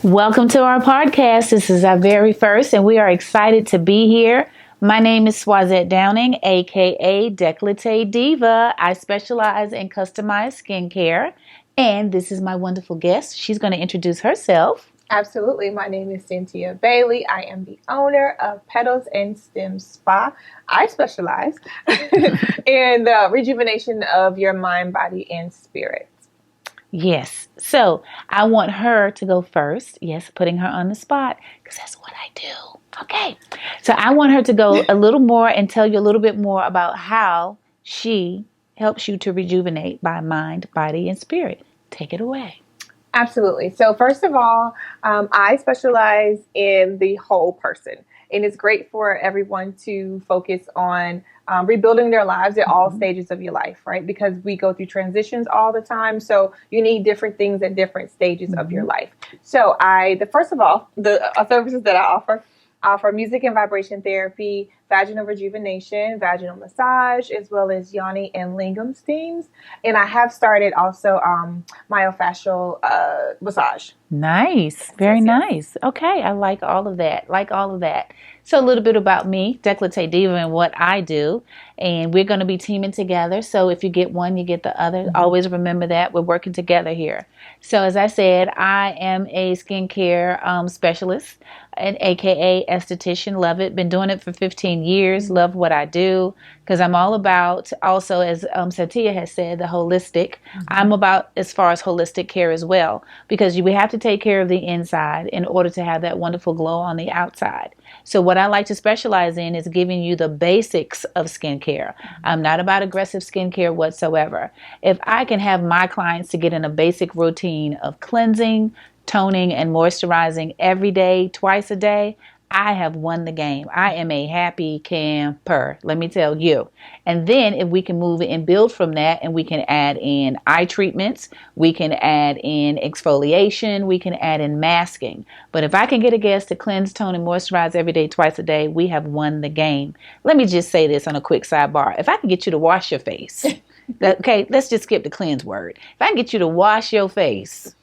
Welcome to our podcast. This is our very first, and we are excited to be here. My name is Swazette Downing, aka Décolleté Diva. I specialize in customized skincare, and this is my wonderful guest. She's going to introduce herself. Absolutely. My name is Cynthia Bailey. I am the owner of Petals and Stem Spa. I specialize in the rejuvenation of your mind, body, and spirit. Yes. So I want her to go first. Yes, putting her on the spot because that's what I do. Okay. So I want her to go a little more and tell you a little bit more about how she helps you to rejuvenate by mind, body, and spirit. Take it away. Absolutely. So first of all, I specialize in the whole person. And it's great for everyone to focus on rebuilding their lives at all stages of your life, right? Because we go through transitions all the time. So you need different things at different stages of your life. So first of all, the services that I offer music and vibration therapy, vaginal rejuvenation, vaginal massage, as well as yoni and lingam steams. And I have started also myofascial massage. Nice. Very nice. Okay. I like all of that. So a little bit about me, Décolleté Diva, and what I do. And we're going to be teaming together. So if you get one, you get the other. Always remember that. We're working together here. So as I said, I am a skincare specialist, an AKA esthetician. Love it. Been doing it for 15 years. Love what I do because I'm all about, also as Satya has said, the holistic. I'm about as far as holistic care as well because we have to take care of the inside in order to have that wonderful glow on the outside. So what I like to specialize in is giving you the basics of skincare. I'm not about aggressive skincare whatsoever. If I can have my clients to get in a basic routine of cleansing, toning, and moisturizing every day, twice a day, I have won the game. I am a happy camper, let me tell you. And then if we can move and build from that and we can add in eye treatments, we can add in exfoliation, we can add in masking. But if I can get a guest to cleanse, tone, and moisturize every day, twice a day, we have won the game. Let me just say this on a quick sidebar. If I can get you to wash your face, okay, let's just skip the cleanse word. If I can get you to wash your face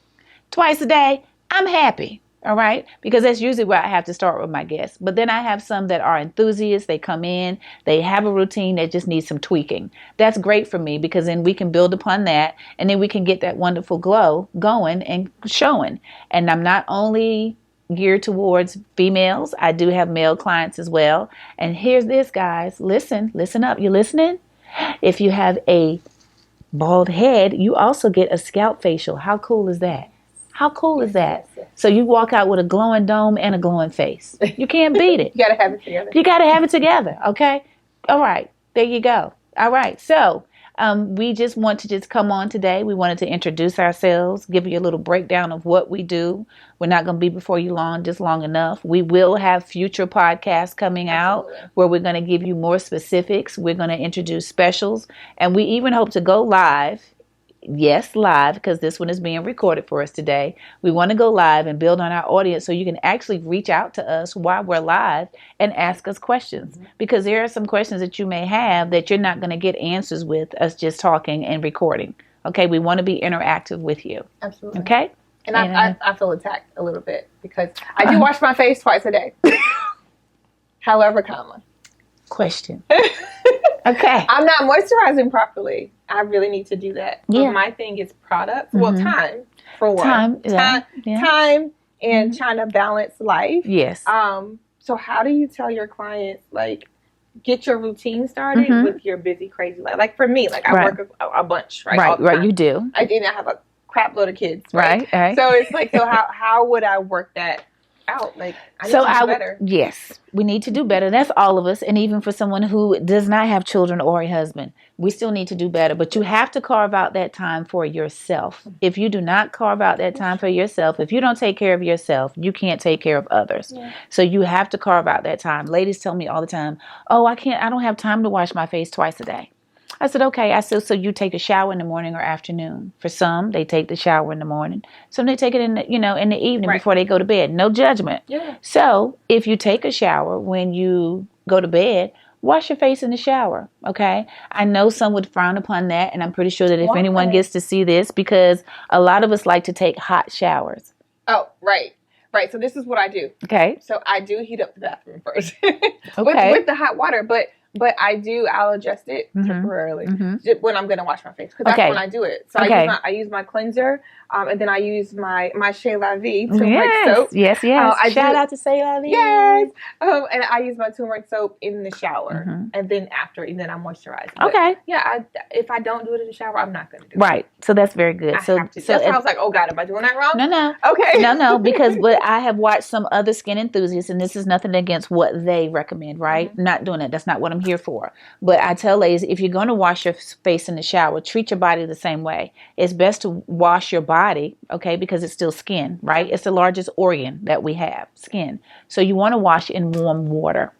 twice a day, I'm happy. All right. Because that's usually where I have to start with my guests. But then I have some that are enthusiasts. They come in, they have a routine that just needs some tweaking. That's great for me because then we can build upon that and then we can get that wonderful glow going and showing. And I'm not only geared towards females. I do have male clients as well. And here's this, guys. Listen up. You listening? If you have a bald head, you also get a scalp facial. How cool is that? How cool is that? So you walk out with a glowing dome and a glowing face. You can't beat it. You got to have it together. You got to have it together. Okay. All right. There you go. All right. So we just want to just come on today. We wanted to introduce ourselves, give you a little breakdown of what we do. We're not going to be before you long, just long enough. We will have future podcasts coming out where we're going to give you more specifics. We're going to introduce specials. And we even hope to go live. Yes, live, because this one is being recorded for us today. We want to go live and build on our audience so you can actually reach out to us while we're live and ask us questions. Because there are some questions that you may have that you're not going to get answers with us just talking and recording. Okay, we want to be interactive with you. Absolutely. Okay? And I feel attacked a little bit because I do wash my face twice a day. However, question. Okay. I'm not moisturizing properly. I really need to do that. Yeah. But my thing is products. Well, time for one. Time and trying to balance life. Yes. So how do you tell your clients, like, get your routine started with your busy, crazy life? Like for me, like I work a bunch, right? Right. You do. I have a crap load of kids, right? So it's like, so how would I work that out? Like, I need to do better. Yes, we need to do better. That's all of us. And even for someone who does not have children or a husband, we still need to do better. But you have to carve out that time for yourself. If you do not carve out that time for yourself, if you don't take care of yourself, you can't take care of others. Yeah. So you have to carve out that time. Ladies tell me all the time, oh, I don't have time to wash my face twice a day. I said, okay. I said, so you take a shower in the morning or afternoon. For some, they take the shower in the morning. Some they take it in the evening before they go to bed. No judgment. Yeah. So if you take a shower when you go to bed, wash your face in the shower. Okay. I know some would frown upon that. And I'm pretty sure that if anyone gets to see this, because a lot of us like to take hot showers. Oh, right. Right. So this is what I do. Okay. So I do heat up the bathroom first Okay. with the hot water, but I'll adjust it temporarily when I'm gonna wash my face because that's when I do it. So I use my cleanser, and then I use my Chez La Vie turmeric soap. Yes. Shout out to Chez La Vie. Yes. And I use my turmeric soap in the shower, and then and then I moisturize. But okay. Yeah. If I don't do it in the shower, I'm not gonna do it. Right. So that's very good. I have to. That's why I was like, oh God, am I doing that wrong? No. Okay. No, because but I have watched some other skin enthusiasts, and this is nothing against what they recommend, right? Not doing it. That's not what I'm here for. But I tell ladies, if you're going to wash your face in the shower, treat your body the same way. It's best to wash your body, okay, because it's still skin, right? It's the largest organ that we have, skin. So you want to wash in warm water.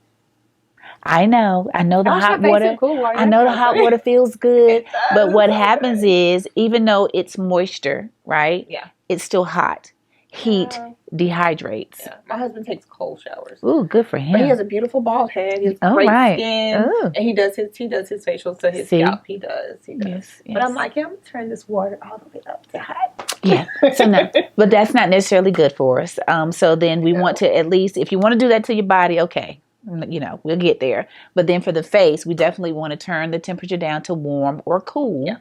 I know the hot water. I know the hot water feels good, but what happens is, even though it's moisture, right? Yeah. It's still hot. Heat dehydrates. Yeah. My husband takes cold showers. Ooh, good for him. But he has a beautiful bald head. He has great skin, and he does his facials to his scalp. He does. Yes. But I'm like, I'm gonna turn this water all the way up to hot. Yeah. So no, but that's not necessarily good for us. So then we want to, at least, if you want to do that to your body, okay. We'll get there. But then for the face, we definitely want to turn the temperature down to warm or cool. Yeah.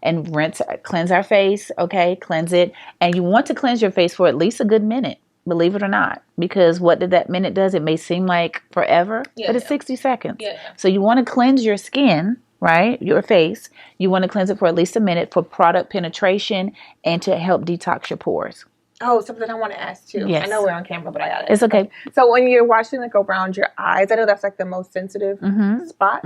And cleanse our face, okay? Cleanse it. And you want to cleanse your face for at least a good minute, believe it or not. Because what did that minute does? It may seem like forever, but it's 60 seconds. Yeah. So you want to cleanse your skin, right? Your face. You want to cleanse it for at least a minute for product penetration and to help detox your pores. Oh, something I want to ask too. Yes. I know we're on camera, but I got it. It's okay. So when you're washing like around your eyes, I know that's like the most sensitive spot.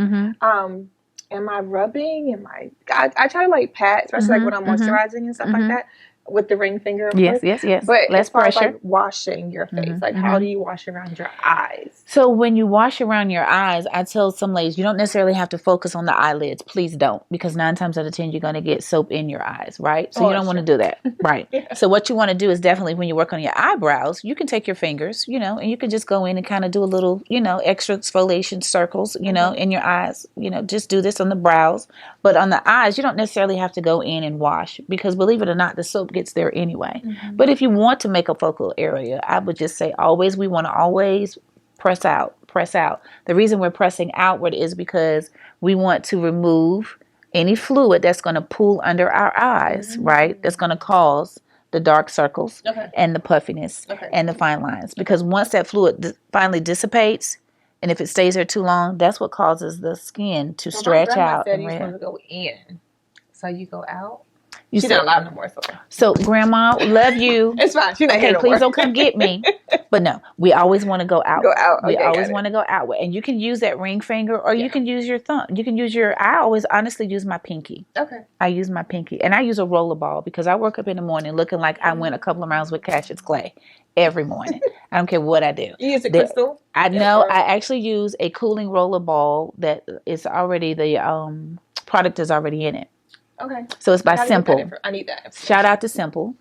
Am I rubbing? I try to like pat, especially like when I'm moisturizing and stuff like that, with the ring finger. Yes. But less as far pressure. as like washing your face, like how do you wash around your eyes? So when you wash around your eyes, I tell some ladies, you don't necessarily have to focus on the eyelids. Please don't, because 9 times out of 10, you're going to get soap in your eyes, right? So you don't want to do that, right? So what you want to do is definitely when you work on your eyebrows, you can take your fingers, and you can just go in and kind of do a little, extra exfoliation circles, in your eyes, just do this on the brows. But on the eyes, you don't necessarily have to go in and wash, because believe it or not, the soap gets there anyway. But if you want to make a focal area, I would just say we want to always press out. The reason we're pressing outward is because we want to remove any fluid that's going to pool under our eyes, right? That's going to cause the dark circles and the puffiness and the fine lines. Because once that fluid finally dissipates, and if it stays there too long, that's what causes the skin to stretch out. My grandma said you're supposed to go in, so you go out. She's not allowed no more. So Grandma, love you. It's fine. She's not okay, here no please more. Don't come get me. But no, we always want to go out. Okay, we always want to go outward. And you can use that ring finger, or you can use your thumb. You can use I always honestly use my pinky. Okay. I use my pinky. And I use a roller ball because I work up in the morning looking like I went a couple of rounds with Cassius Clay every morning. I don't care what I do. You use a crystal? I know. I actually use a cooling roller ball that is already, the product is already in it. Okay. So it's by Simple. I need that. Shout out to Simple.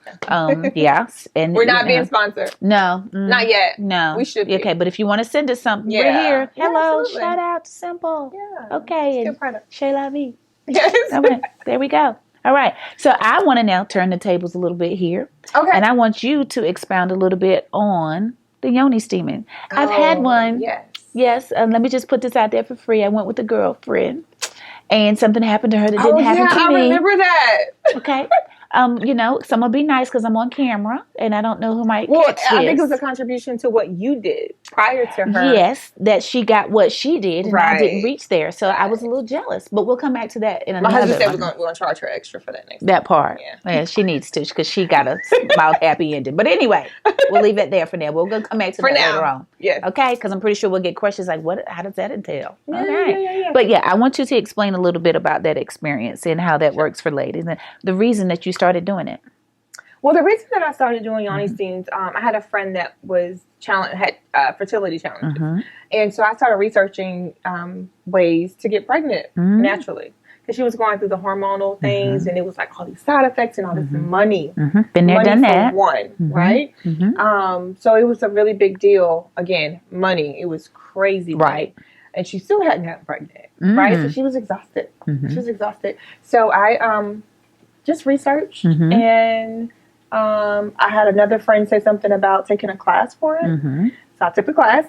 Yes. And we're not being sponsored. No. Not yet. No. We should be. Okay, but if you want to send us something, we're here. Hello. Absolutely. Shout out to Simple. Yeah. Okay. And Chez La Vie. Yes. Okay. There we go. All right. So I want to now turn the tables a little bit here. Okay. And I want you to expound a little bit on the yoni steaming. I've had one. Yes. Yes. Let me just put this out there for free. I went with a girlfriend. And something happened to her that didn't happen to me. I remember that. Okay. Some will be nice because I'm on camera and I don't know who might catch this. I think it was a contribution to what you did prior to her. Yes, that she got what she did and I didn't reach there. So I was a little jealous. But we'll come back to that in another. My husband said we're going to charge her extra for that next that part. Yeah, she needs to because she got a mild happy ending. But anyway, we'll leave it there for now. We're going to come back to that later on. Yes. Okay, because I'm pretty sure we'll get questions like, how does that entail? Yeah, okay. Yeah. But yeah, I want you to explain a little bit about that experience and how that works for ladies and the reason that you started doing it. Well, the reason that I started doing yoni steams, I had a friend that had fertility challenges. And so I started researching ways to get pregnant naturally. Because she was going through the hormonal things and it was like all these side effects and all this money. Been there, money done for that. one, right? So it was a really big deal. Again, money. It was crazy money. Right. And she still hadn't gotten pregnant, right? So she was exhausted. She was exhausted. So I just researched and I had another friend say something about taking a class for it. Mm-hmm. So I took the class,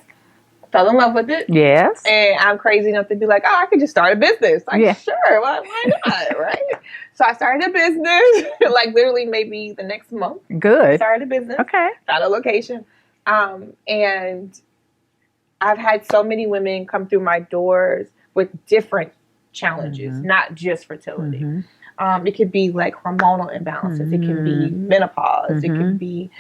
fell in love with it. Yes. And I'm crazy enough to be like, oh, I could just start a business. Like, Yeah. sure, why not, right? So I started a business, like literally maybe the next month. Good. Started a business. Okay. Got a location. And I've had so many women come through my doors with different challenges, Mm-hmm. not just fertility. Mm-hmm. It could be like hormonal imbalances. Mm-hmm. It can be menopause. Mm-hmm. It can be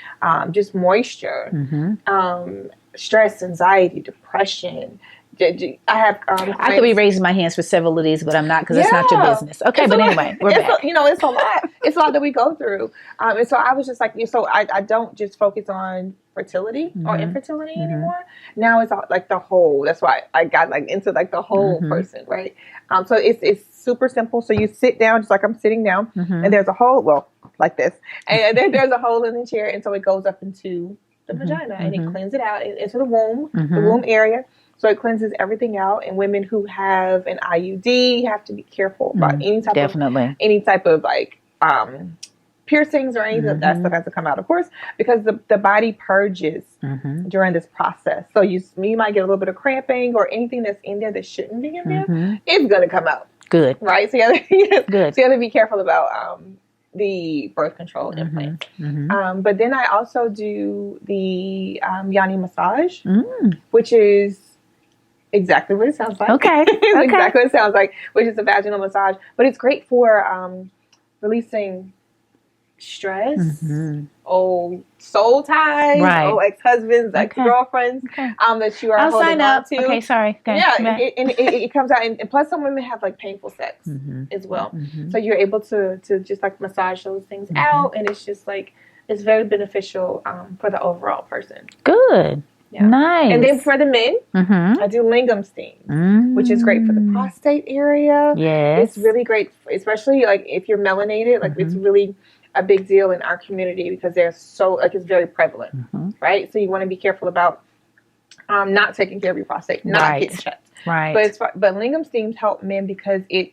just moisture, Mm-hmm. stress, anxiety, depression. I have. I could be raising my hands for several of these, but I'm not because it's not your business. Okay, it's but anyway, we're back. It's a lot. It's a lot that we go through. And so I was just like, so I don't just focus on fertility or infertility anymore. Now it's all, like the whole. That's why I got like into like the whole person, right? So it's super simple. So you sit down just like I'm sitting down, and there's a hole. Well, like this, and then there's a hole in the chair, and so it goes up into the vagina, and it cleans it out into the womb area. So it cleanses everything out. And women who have an IUD have to be careful about any type of like piercings or anything of that stuff has to come out, of course, because the body purges during this process. So you might get a little bit of cramping or anything that's in there that shouldn't be in there. It's gonna come out. Good. Right. So you have to, Good. So you have to be careful about the birth control implants. But then I also do the yoni massage, which is exactly what it sounds like. Okay. It's exactly what it sounds like, which is a vaginal massage. But it's great for releasing stress, soul ties, ex-husbands, ex-girlfriends that you are I'll holding sign on up. to. Okay, sorry. Okay. Yeah, it comes out. And plus some women have like painful sex as well. So you're able to just like massage those things out. And it's just like, it's very beneficial for the overall person. Good. Yeah. Nice. And then for the men, I do lingam steam, which is great for the prostate area. Yes. It's really great, especially like if you're melanated, like it's really a big deal in our community because they're so, like it's very prevalent, right? So you want to be careful about not taking care of your prostate, not getting checked. Right. But lingam steams help men because it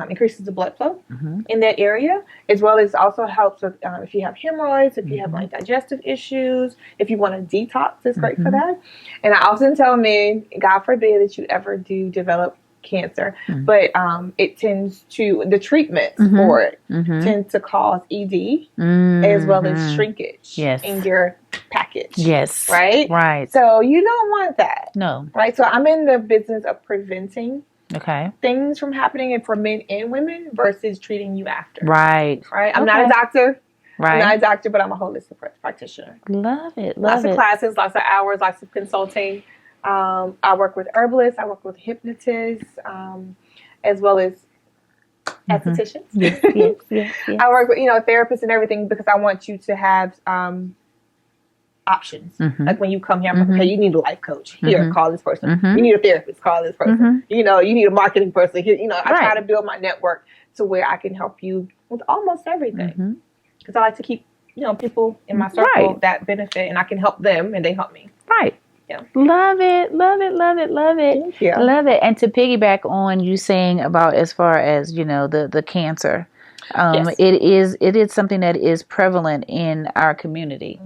increases the blood flow in that area, as well as also helps with if you have hemorrhoids, if you have like digestive issues, if you want to detox, it's great for that. And I often tell men, God forbid that you ever do develop cancer, but it tends to, the treatment for it tends to cause ED as well as shrinkage in your package. Yes. Right? Right. So you don't want that. No. Right? So I'm in the business of preventing things from happening and for men and women versus treating you after. Right. I'm not a doctor. Right. I'm not a doctor, but I'm a holistic practitioner. Love it. Lots of classes, lots of hours, lots of consulting. I work with herbalists. I work with hypnotists, as well as estheticians. Yes. I work with therapists and everything because I want you to have options. Like when you come here, I'm like, okay, you need a life coach. Here, call this person. You need a therapist. Call this person. You need a marketing person. Here, I try to build my network to where I can help you with almost everything. Because I like to keep people in my circle that benefit, and I can help them, and they help me. Right. Yeah. Love it. Thank you. Love it. And to piggyback on you saying about as far as the cancer. It is something that is prevalent in our community.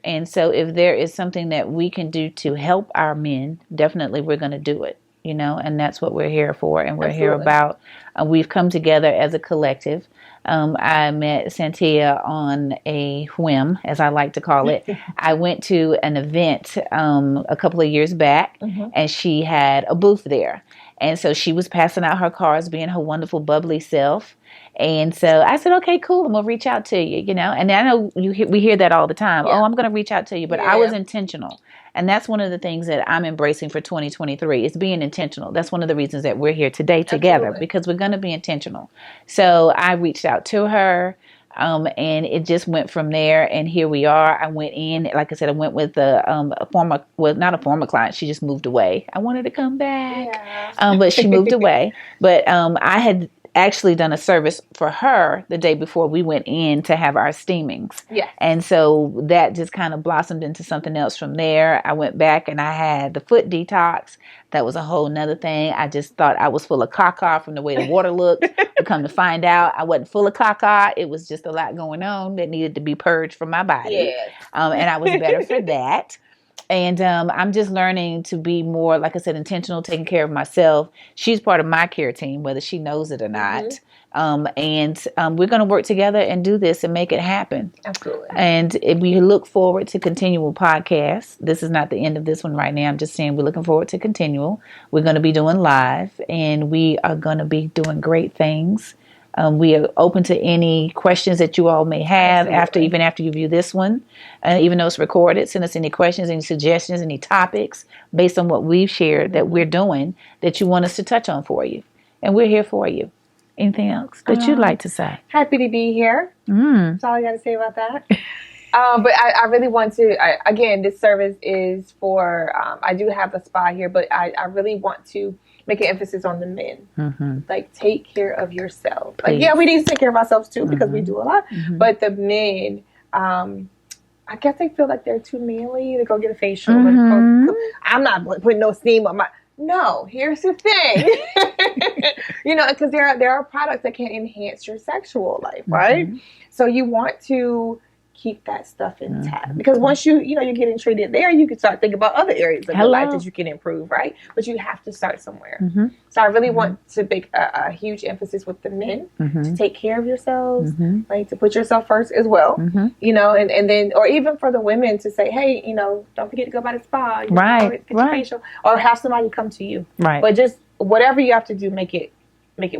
And so if there is something that we can do to help our men, definitely we're going to do it, and that's what we're here for. And we're here about, we've come together as a collective. I met Santia on a whim, as I like to call it. I went to an event a couple of years back, and she had a booth there. And so she was passing out her cards, being her wonderful, bubbly self. And so I said, okay, cool. I'm going to reach out to you, And I know we hear that all the time. Yeah. Oh, I'm going to reach out to you. But I was intentional. And that's one of the things that I'm embracing for 2023 is being intentional. That's one of the reasons that we're here today together because we're going to be intentional. So I reached out to her. And it just went from there, and here we are. I went in, like I said, I went with a former, well, not a former client. She just moved away. I wanted to come back, but she moved away. But I actually done a service for her the day before we went in to have our steamings. Yes. And so that just kind of blossomed into something else from there. I went back and I had the foot detox. That was a whole nother thing. I just thought I was full of caca from the way the water looked. But come to find out, I wasn't full of caca. It was just a lot going on that needed to be purged from my body. Yes. And I was better for that. And I'm just learning to be more, like I said, intentional, taking care of myself. She's part of my care team, whether she knows it or not. And we're going to work together and do this and make it happen. Absolutely. And we look forward to continual podcasts. This is not the end of this one right now. I'm just saying we're looking forward to continual. We're going to be doing live, and we are going to be doing great things. We are open to any questions that you all may have even after you view this one. Even though it's recorded, send us any questions, any suggestions, any topics based on what we've shared that we're doing that you want us to touch on for you. And we're here for you. Anything else that you'd like to say? Happy to be here. That's all I got to say about that. But I really want to, again, this service is for, I do have a spa here, but I really want to make an emphasis on the men. Like, take care of yourself. Like, yeah, we need to take care of ourselves too because we do a lot. But the men, I guess they feel like they're too manly to go get a facial. I'm not putting no steam on my... No, here's the thing. Because there are products that can enhance your sexual life, right? So you want to keep that stuff intact because once you're getting treated there, you can start thinking about other areas of your life that you can improve, right? But you have to start somewhere. So I really want to make a huge emphasis with the men to take care of yourselves, like to put yourself first as well, and then, or even for the women to say, hey, don't forget to go by the spa, get your facial, or have somebody come to you, but just whatever you have to do, make it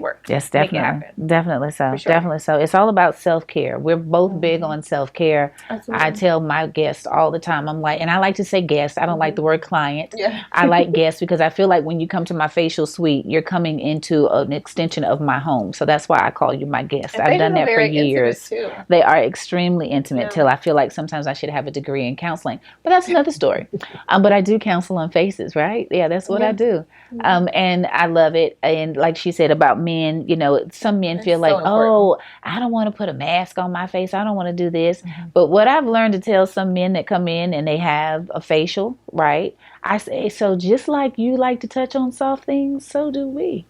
work. Yes, definitely so. Sure. Definitely so. It's all about self-care. We're both big on self-care. Absolutely. I tell my guests all the time, I'm like, and I like to say guest. I don't like the word client. I like guest because I feel like when you come to my facial suite, you're coming into an extension of my home. So that's why I call you my guest. I've done that for years. They are extremely intimate till I feel like sometimes I should have a degree in counseling. But that's another story. But I do counsel on faces, right? Yeah, that's what I do. And I love it. And like she said about men, some men feel like, oh, I don't want to put a mask on my face. I don't want to do this. But what I've learned to tell some men that come in and they have a facial, right? I say, so just like you like to touch on soft things, so do we.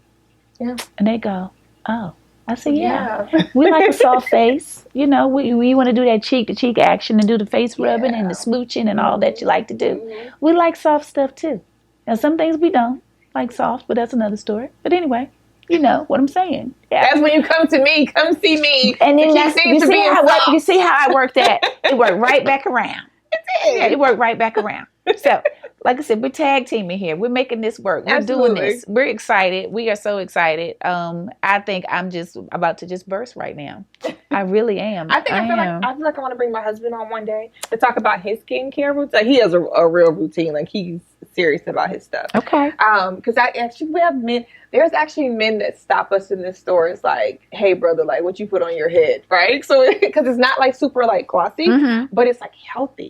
Yeah. And they go, oh. I say, yeah. We like a soft face. We want to do that cheek-to-cheek action and do the face rubbing and the smooching and all that you like to do. We like soft stuff too. Now, some things we don't like soft, but that's another story. But anyway, you know what I'm saying. Yeah. That's when you come to me, come see me. And then you see how I worked that? It worked right back around. It worked right back around. So, like I said, we're tag teaming here. We're making this work. We're doing this. We're excited. We are so excited. I think I'm just about to just burst right now. I really am. I feel like I want to bring my husband on one day to talk about his skincare routine. He has a real routine. Like, he's serious about his stuff. Okay. Because we have men. There's actually men that stop us in the store. It's like, hey, brother, like, what you put on your head, right? So, because it's not like super like glossy, but it's like healthy.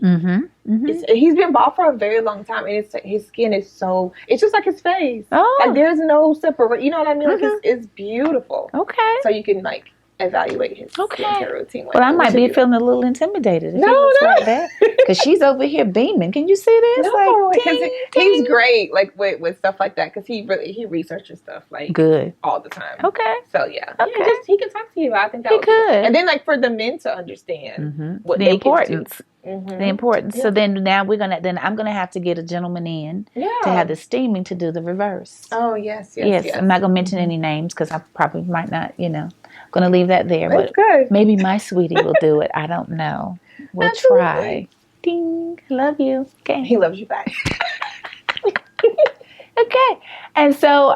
He's been bald for a very long time, and his skin is it's just like his face. Oh. Like, there's no separate. You know what I mean? Like, it's beautiful. Okay. So you can like evaluate his skincare routine. Well, I might be feeling a little intimidated if he looks like that, because she's over here beaming. Can you see this? No, because he's great, like with stuff like that, because he researches stuff like good all the time. Okay. So yeah, he can talk to you. I think that he could. And then like for the men to understand what the importance. The importance. Yeah. So then now I'm gonna have to get a gentleman in to have the steaming to do the reverse. Oh yes. I'm not gonna mention any names because I probably might not. Gonna leave that there. That's but good. Maybe my sweetie will do it. I don't know. We'll try. Ding. Love you. Okay. He loves you back. Okay. And so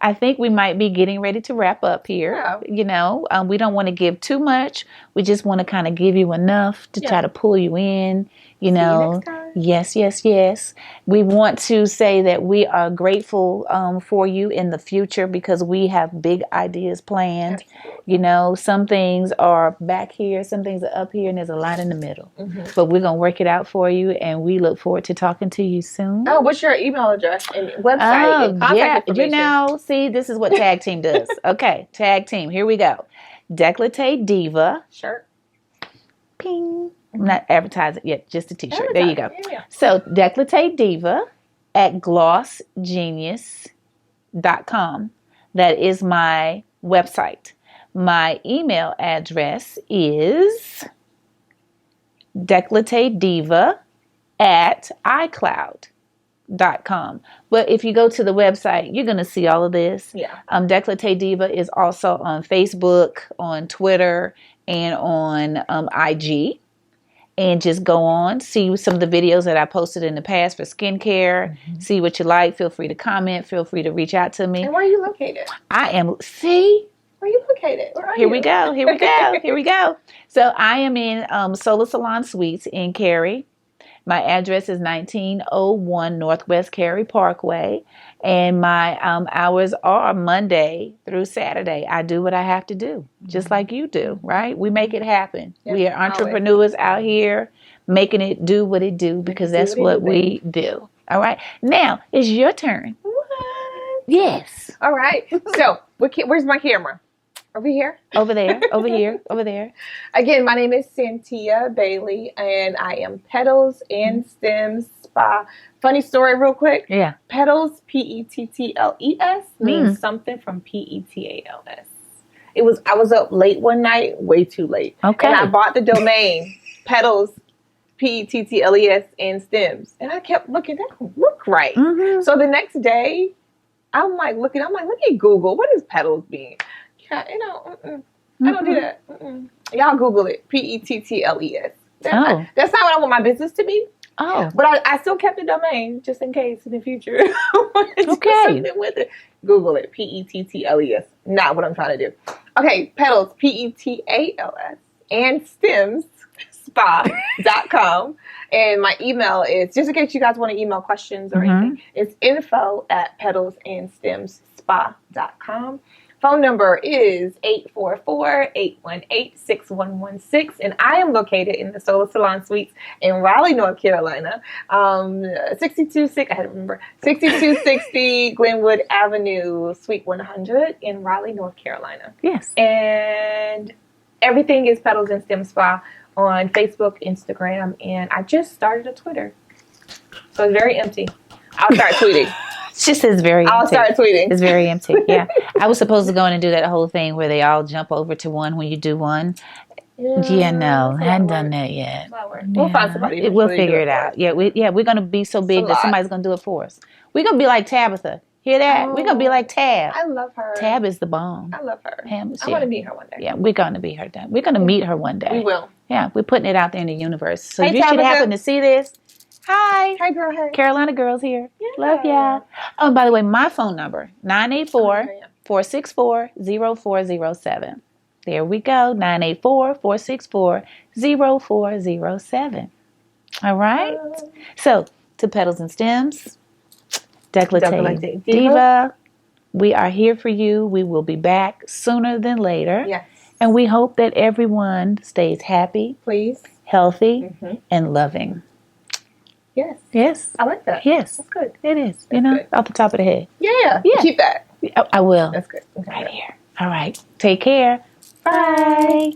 I think we might be getting ready to wrap up here. Yeah. We don't want to give too much. We just want to kind of give you enough to try to pull you in, See you next time. Yes, yes, yes. We want to say that we are grateful for you in the future because we have big ideas planned. Absolutely. You know, some things are back here, some things are up here, and there's a lot in the middle. But we're going to work it out for you, and we look forward to talking to you soon. Oh, what's your email address and website and contact Yeah. You information? know, see, this is what Tag Team does. Okay, Tag Team. Here we go. Decollete Diva. Sure. Ping. I'm not advertising yet, just a t-shirt. There you go. Yeah. So Decollete Diva at glossgenius.com. That is my website. My email address is decolletediva at iCloud.com. But if you go to the website, you're going to see all of this. Yeah. Decollete Diva is also on Facebook, on Twitter, and on IG. And just go on, see some of the videos that I posted in the past for skincare. See what you like. Feel free to comment. Feel free to reach out to me. And where are you located? I am, see? Where are you located? Where are Here you? we go. Here we go. Here we go. So I am in Solar Salon Suites in Cary. My address is 1901 Northwest Cary Parkway. And my hours are Monday through Saturday. I do what I have to do, just like you do, right? We make it happen. Yep, We are entrepreneurs out here making it do what it do because that's what we do. All right. Now, it's your turn. What? Yes. All right. So, where's my camera? Over here? Over there. Over here. Over there. Again, my name is Santia Bailey, and I am Petals and Stems Spa. Funny story real quick. Yeah. Petals, Pettles, means something from Petals. I was up late one night, way too late. Okay. And I bought the domain, Petals, Pettles and Stems. And I kept looking, that don't look right. So the next day, I'm like, let me Google, what does petals mean? Yeah, I don't do that. Y'all Google it, Pettles. That's not what I want my business to be. Oh. But I still kept the domain just in case in the future. Okay. Something with it. Google it, Pettles. Not what I'm trying to do. Okay, Petals, Petals, and Stems Spa.com. And my email is, just in case you guys want to email questions or anything, it's info@petalsandstemsspa.com. Phone number is 844-818-6116. And I am located in the Solar Salon Suites in Raleigh, North Carolina. 6260 Glenwood Avenue, Suite 100 in Raleigh, North Carolina. Yes. And everything is Petals and Stem Spa on Facebook, Instagram, and I just started a Twitter. So it's very empty. I'll start tweeting. It's just as very empty. I'll start tweeting. It's very empty. Yeah. I was supposed to go in and do that whole thing where they all jump over to one when you do one. Yeah, no, I hadn't done that yet. We'll find somebody. We'll figure it out. Yeah, we're gonna be so big that somebody's gonna do it for us. We're gonna be like Tabitha. Hear that? We're gonna be like Tab. I love her. Tab is the bomb. I love her. I want to meet her one day. Yeah, we're gonna be her. We're gonna meet her one day. We will. Yeah, we're putting it out there in the universe. So hey, if you should Tabitha. happen to see this, hi. Hi, girl. Hey. Carolina girls here. Yeah. Love ya. Oh, by the way, my phone number, 984-464-0407. There we go, 984-464-0407. All right? So, to Petals and Stems, Decollete Diva, we are here for you. We will be back sooner than later. Yes. And we hope that everyone stays happy, please, healthy, and loving. Yes. Yes. I like that. Yes. That's good. It is. That's good. Off the top of the head. Yeah. Keep that. I will. That's good. Okay. Right here. All right. Take care. Bye.